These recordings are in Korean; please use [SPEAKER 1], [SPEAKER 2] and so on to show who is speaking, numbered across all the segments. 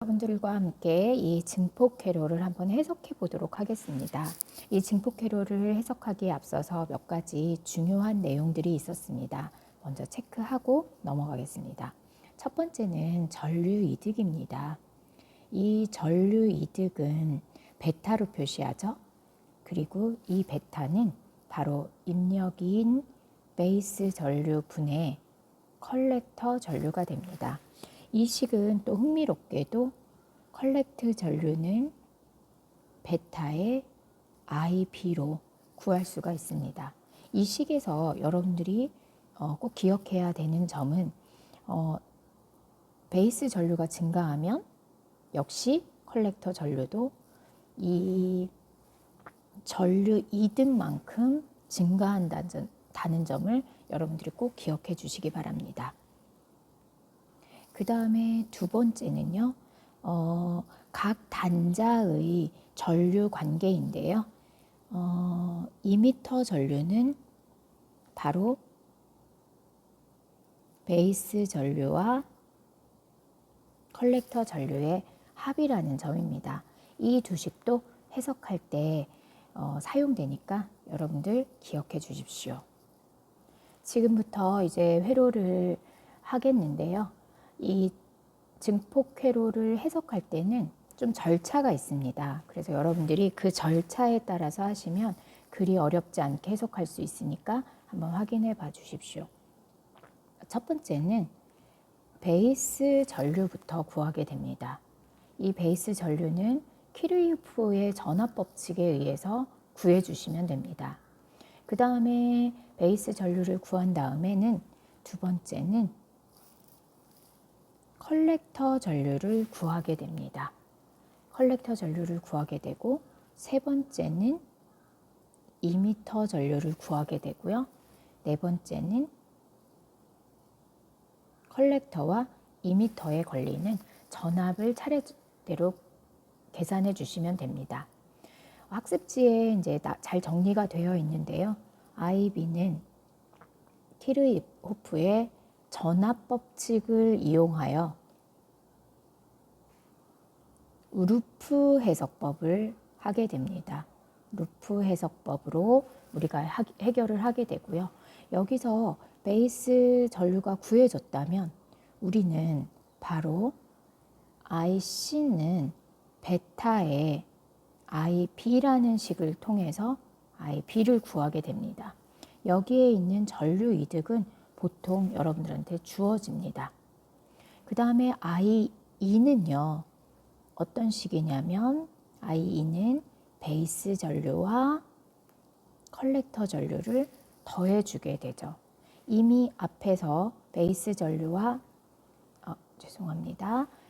[SPEAKER 1] 여러분들과 함께 이 증폭 회로를 한번 해석해 보도록 하겠습니다. 이 증폭 회로를 해석하기에 앞서서 몇 가지 중요한 내용들이 있었습니다. 먼저 체크하고 넘어가겠습니다. 첫 번째는 전류 이득입니다. 이 전류 이득은 베타로 표시하죠. 그리고 이 베타는 바로 입력인 베이스 전류 분의 컬렉터 전류가 됩니다. 이 식은 또 흥미롭게도 컬렉트 전류는 베타의 IB로 구할 수가 있습니다. 이 식에서 여러분들이 꼭 기억해야 되는 점은 베이스 전류가 증가하면 역시 컬렉터 전류도 이 전류 이득만큼 증가한다는 점을 여러분들이 꼭 기억해 주시기 바랍니다. 그 다음에 두 번째는요, 각 단자의 전류 관계인데요. 2m 전류는 바로 베이스 전류와 컬렉터 전류의 합이라는 점입니다. 이 두 식도 해석할 때 사용되니까 여러분들 기억해 주십시오. 지금부터 이제 회로를 하겠는데요. 이 증폭 회로를 해석할 때는 좀 절차가 있습니다. 그래서 여러분들이 그 절차에 따라서 하시면 그리 어렵지 않게 해석할 수 있으니까 한번 확인해 봐 주십시오. 첫 번째는 베이스 전류부터 구하게 됩니다. 이 베이스 전류는 키르히오프의 전압 법칙에 의해서 구해 주시면 됩니다. 그 다음에 베이스 전류를 구한 다음에는 두 번째는 컬렉터 전류를 구하게 됩니다. 컬렉터 전류를 구하게 되고 세 번째는 2m 전류를 구하게 되고요. 네 번째는 컬렉터와 2m에 걸리는 전압을 차례대로 계산해 주시면 됩니다. 학습지에 이제 잘 정리가 되어 있는데요. IB는 키르호프의 전압 법칙을 이용하여 루프 해석법을 하게 됩니다. 루프 해석법으로 우리가 해결을 하게 되고요. 여기서 베이스 전류가 구해졌다면 우리는 바로 IC는 베타의 IB라는 식을 통해서 IB를 구하게 됩니다. 여기에 있는 전류 이득은 보통 여러분들한테 주어집니다. 그 다음에 IE는요. 어떤 식이냐면 IE는 베이스 전류와 컬렉터 전류를 더해주게 되죠. 이미 앞에서 베이스 전류와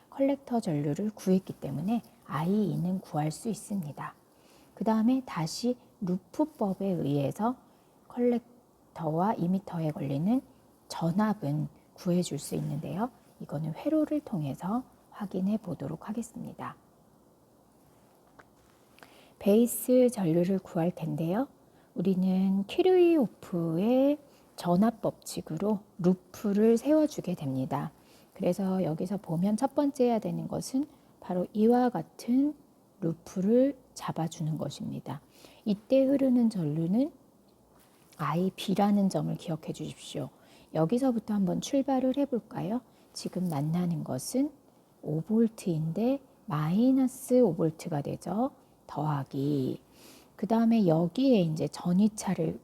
[SPEAKER 1] 컬렉터 전류를 구했기 때문에 IE는 구할 수 있습니다. 그 다음에 다시 루프법에 의해서 컬렉터와 2m에 걸리는 전압은 구해줄 수 있는데요. 이거는 회로를 통해서 확인해 보도록 하겠습니다. 베이스 전류를 구할 텐데요. 우리는 키르히오프의 전압 법칙으로 루프를 세워주게 됩니다. 그래서 여기서 보면 첫 번째 해야 되는 것은 바로 이와 같은 루프를 잡아주는 것입니다. 이때 흐르는 전류는 IB라는 점을 기억해 주십시오. 여기서부터 한번 출발을 해볼까요? 지금 만나는 것은 5V인데 마이너스 5V가 되죠. 더하기. 그 다음에 여기에 이제 전위차를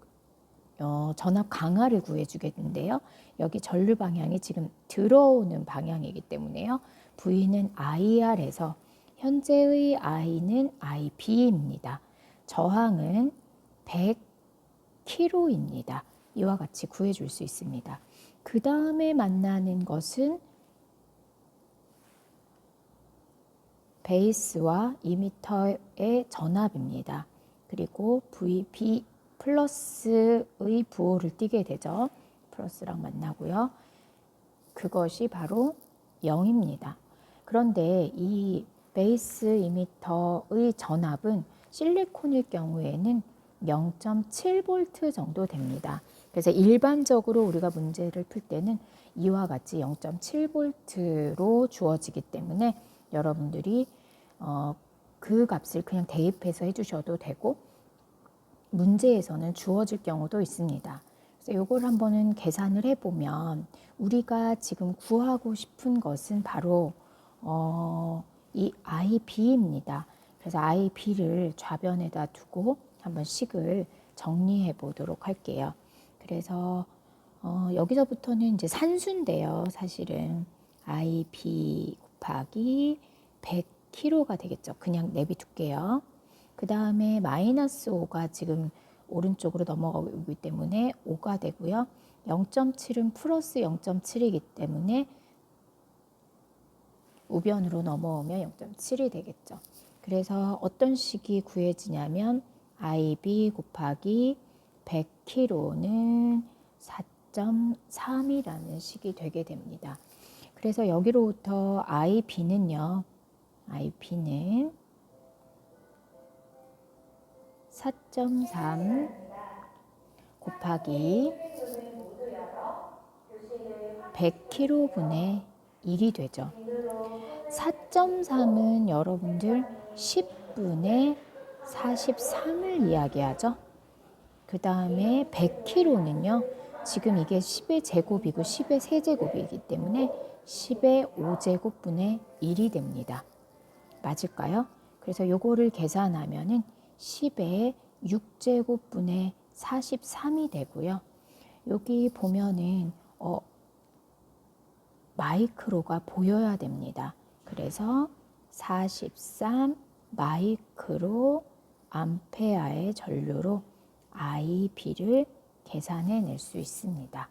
[SPEAKER 1] 전압 강하를 구해주겠는데요. 여기 전류 방향이 지금 들어오는 방향이기 때문에요. V는 IR에서 현재의 I는 IB입니다. 저항은 100kg입니다. 이와 같이 구해줄 수 있습니다. 그 다음에 만나는 것은 베이스와 2m의 전압입니다. 그리고 VB 플러스의 부호를 띠게 되죠. 플러스랑 만나고요. 그것이 바로 0입니다. 그런데 이 베이스 2m의 전압은 실리콘일 경우에는 0.7V 정도 됩니다. 그래서 일반적으로 우리가 문제를 풀 때는 이와 같이 0.7V로 주어지기 때문에 여러분들이 그 값을 그냥 대입해서 해주셔도 되고 문제에서는 주어질 경우도 있습니다. 그래서 이걸 한번은 계산을 해보면 우리가 지금 구하고 싶은 것은 바로 이 IB입니다. 그래서 IB를 좌변에다 두고 한번 식을 정리해 보도록 할게요. 그래서 여기서부터는 이제 산수인데요. 사실은 IB 곱하기 100kg가 되겠죠. 그냥 내비둘게요. 그 다음에 마이너스 5가 지금 오른쪽으로 넘어가기 때문에 5가 되고요. 0.7은 플러스 0.7이기 때문에 우변으로 넘어오면 0.7이 되겠죠. 그래서 어떤 식이 구해지냐면 IB 곱하기 100kg는 4.3이라는 식이 되게 됩니다. 그래서 여기로부터 IB는요. IB는 4.3 곱하기 100kg분의 1이 되죠. 4.3은 여러분들 10분의 43을 이야기하죠. 그 다음에 100kg는요. 지금 이게 10의 제곱이고 10의 세제곱이기 때문에 10의 5제곱분의 1이 됩니다. 맞을까요? 그래서 요거를 계산하면은 10의 6제곱분의 43이 되고요. 여기 보면은 마이크로가 보여야 됩니다. 그래서 43 마이크로 암페아의 전류로 IB를 계산해 낼 수 있습니다.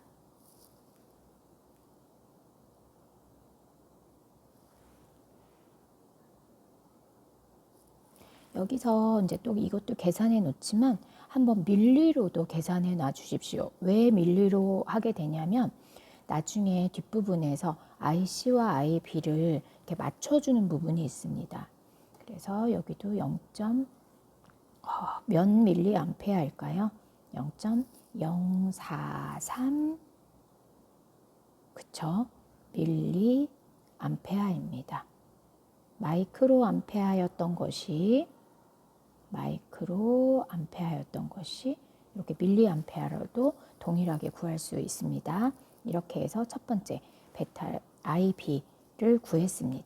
[SPEAKER 1] 여기서 이제 또 이것도 계산해 놓지만 한번 밀리로도 계산해 놔 주십시오. 왜 밀리로 하게 되냐면 나중에 뒷부분에서 IC와 IB를 이렇게 맞춰주는 부분이 있습니다. 그래서 여기도 몇 밀리 암페어일까요? 0.043 그쵸? 밀리 암페어입니다. 마이크로 암페어였던 것이 이렇게 밀리 암페어로도 동일하게 구할 수 있습니다. 이렇게 해서 첫 번째 베타 IB를 구했습니다.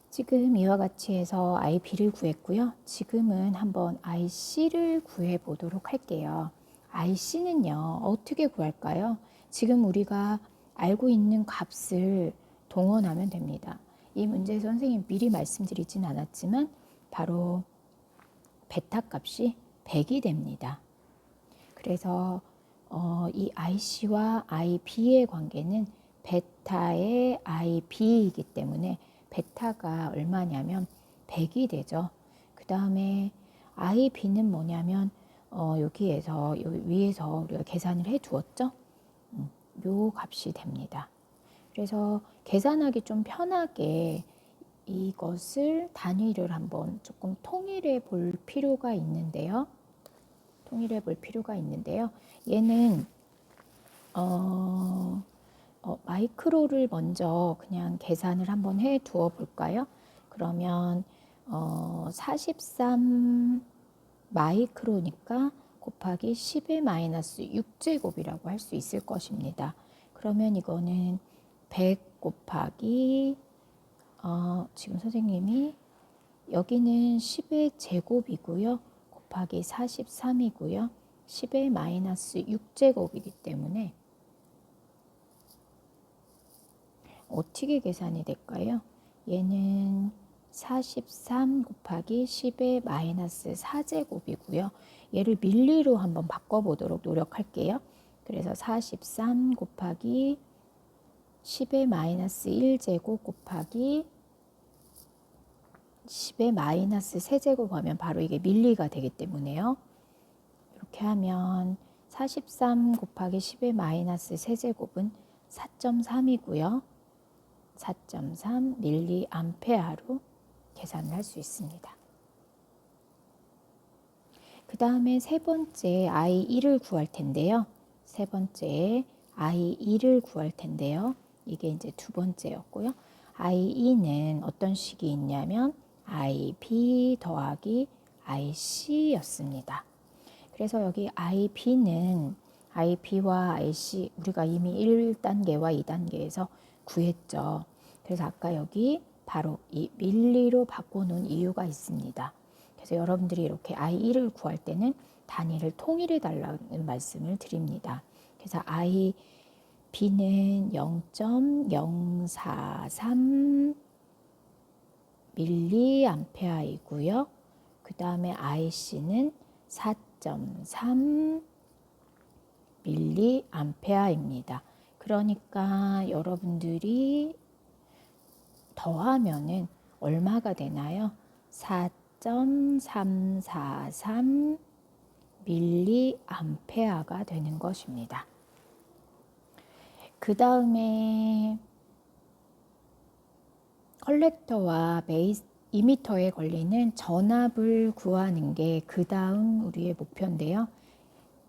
[SPEAKER 1] 지금 이와 같이 해서 IB를 구했고요. 지금은 한번 IC를 구해 보도록 할게요. IC는요, 어떻게 구할까요? 지금 우리가 알고 있는 값을 동원하면 됩니다. 이 문제 선생님 미리 말씀드리진 않았지만 바로 베타 값이 100이 됩니다. 그래서 이 IC와 IB의 관계는 베타의 IB이기 때문에 베타가 얼마냐면 100이 되죠. 그 다음에 IB는 뭐냐면 여기에서 위에서 우리가 계산을 해 두었죠. 요 값이 됩니다. 그래서 계산하기 좀 편하게 이것을 단위를 한번 조금 통일해 볼 필요가 있는데요. 얘는 마이크로를 먼저 그냥 계산을 한번 해 두어 볼까요? 그러면 43 마이크로니까 곱하기 10의 마이너스 6제곱이라고 할 수 있을 것입니다. 그러면 이거는 100 곱하기 지금 선생님이 여기는 10의 제곱이고요. 곱하기 43이고요. 10의 마이너스 6제곱이기 때문에 어떻게 계산이 될까요? 얘는 43 곱하기 10의 마이너스 4제곱이고요. 얘를 밀리로 한번 바꿔보도록 노력할게요. 그래서 43 곱하기 10의 마이너스 1제곱 곱하기 10의 마이너스 세제곱 하면 바로 이게 밀리가 되기 때문에요. 이렇게 하면 43 곱하기 10의 마이너스 세제곱은 4.3이고요. 4.3 밀리 암페아로 계산을 할 수 있습니다. 그 다음에 세 번째 I2를 구할 텐데요. 이게 이제 두 번째였고요. IE는 어떤 식이 있냐면 IB 더하기 IC였습니다. 그래서 여기 IB와 IC 우리가 이미 1단계와 2단계에서 구했죠. 그래서 아까 여기 바로 이 밀리로 바꿔놓은 이유가 있습니다. 그래서 여러분들이 이렇게 IE를 구할 때는 단위를 통일해 달라는 말씀을 드립니다. 그래서 IB는 0.043 밀리암페어이고요. 그 다음에 IC는 4.3 밀리암페어입니다. 그러니까 여러분들이 더하면은 얼마가 되나요? 4.343 밀리암페어가 되는 것입니다. 그 다음에 컬렉터와 베이스 이미터에 걸리는 전압을 구하는 게 그 다음 우리의 목표인데요.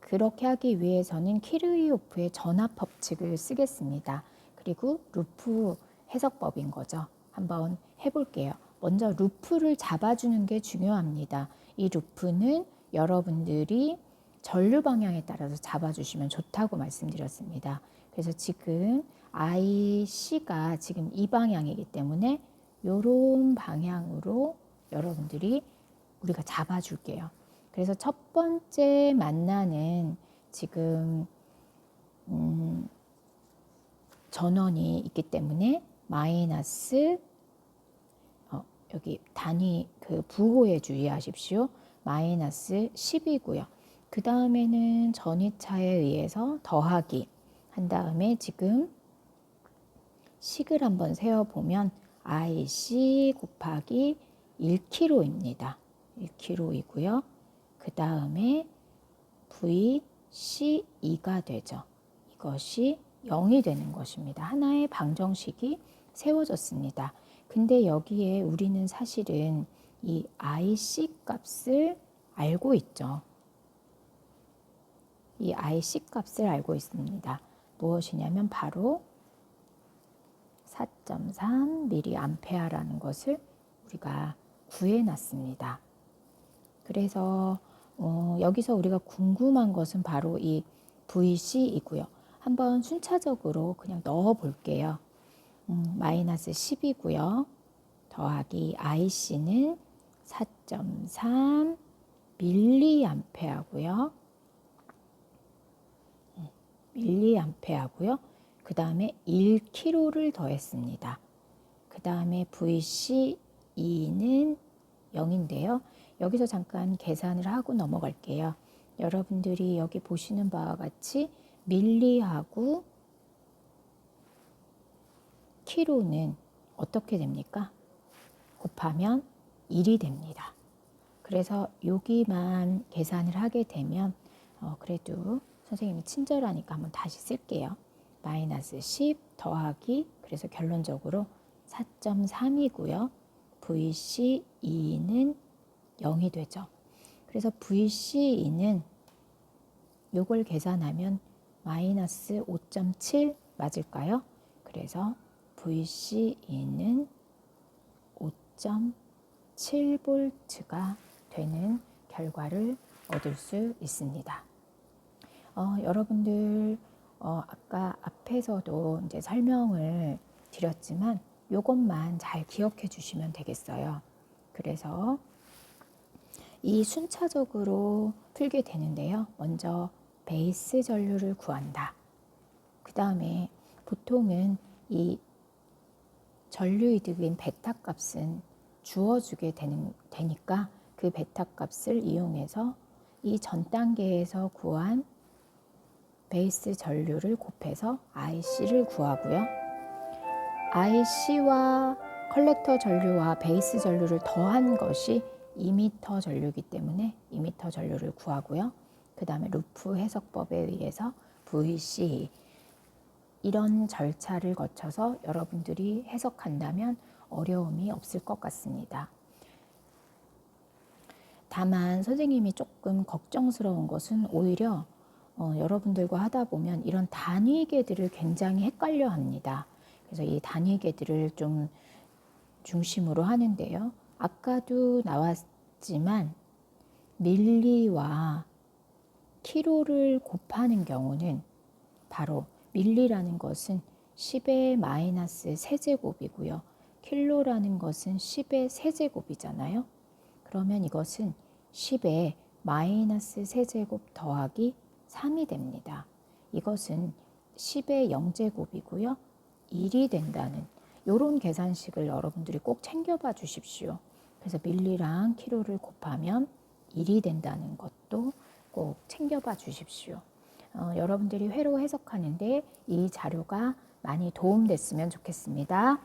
[SPEAKER 1] 그렇게 하기 위해서는 키르히오프의 전압 법칙을 쓰겠습니다. 그리고 루프 해석법인 거죠. 한번 해볼게요. 먼저 루프를 잡아주는 게 중요합니다. 이 루프는 여러분들이 전류 방향에 따라서 잡아주시면 좋다고 말씀드렸습니다. 그래서 지금 IC가 지금 이 방향이기 때문에 이런 방향으로 여러분들이 우리가 잡아줄게요. 그래서 첫 번째 만나는 지금 전원이 있기 때문에 마이너스 여기 단위 그 부호에 주의하십시오. 마이너스 10이고요. 그 다음에는 전위차에 의해서 더하기 한 다음에 지금 식을 한번 세어보면 IC 곱하기 1kg입니다. 1kg이고요. 그 다음에 VC2가 되죠. 이것이 0이 되는 것입니다. 하나의 방정식이 세워졌습니다. 근데 여기에 우리는 사실은 이 IC 값을 알고 있죠. 이 IC 값을 알고 있습니다. 무엇이냐면 바로 4.3mA라는 것을 우리가 구해놨습니다. 그래서 여기서 우리가 궁금한 것은 바로 이 VC이고요. 한번 순차적으로 그냥 넣어 볼게요. 마이너스 10이고요. 더하기 IC는 4.3 밀리암페어고요. 밀리암페어고요. 그 다음에 1kg를 더했습니다. 그 다음에 VC2는 0인데요. 여기서 잠깐 계산을 하고 넘어갈게요. 여러분들이 여기 보시는 바와 같이 밀리하고 키로는 어떻게 됩니까? 곱하면 1이 됩니다. 그래서 여기만 계산을 하게 되면 그래도 선생님이 친절하니까 한번 다시 쓸게요. 마이너스 10 더하기 그래서 결론적으로 4.3이고요. VC2는 0이 되죠. 그래서 VC2는 요걸 계산하면 마이너스 5.7 맞을까요? 그래서 VC2는 5.7V가 되는 결과를 얻을 수 있습니다. 여러분들 아까 앞에서도 이제 설명을 드렸지만 요것만 잘 기억해 주시면 되겠어요. 그래서 이 순차적으로 풀게 되는데요. 먼저 베이스 전류를 구한다. 그 다음에 보통은 이 전류 이득인 베타 값은 주어주게 되니까 그 베타 값을 이용해서 이 전 단계에서 구한 베이스 전류를 곱해서 IC를 구하고요. IC와 컬렉터 전류와 베이스 전류를 더한 것이 2m 전류이기 때문에 2m 전류를 구하고요. 그 다음에 루프 해석법에 의해서 VC 이런 절차를 거쳐서 여러분들이 해석한다면 어려움이 없을 것 같습니다. 다만 선생님이 조금 걱정스러운 것은 오히려 여러분들과 하다 보면 이런 단위계들을 굉장히 헷갈려 합니다. 그래서 이 단위계들을 좀 중심으로 하는데요. 아까도 나왔지만 밀리와 키로를 곱하는 경우는 바로 밀리라는 것은 10의 마이너스 세제곱이고요. 킬로라는 것은 10의 세제곱이잖아요. 그러면 이것은 10의 마이너스 세제곱 더하기 3이 됩니다. 이것은 10의 0제곱이고요. 1이 된다는 이런 계산식을 여러분들이 꼭 챙겨봐 주십시오. 그래서 밀리랑 키로를 곱하면 1이 된다는 것도 꼭 챙겨봐 주십시오. 여러분들이 회로 해석하는데 이 자료가 많이 도움됐으면 좋겠습니다.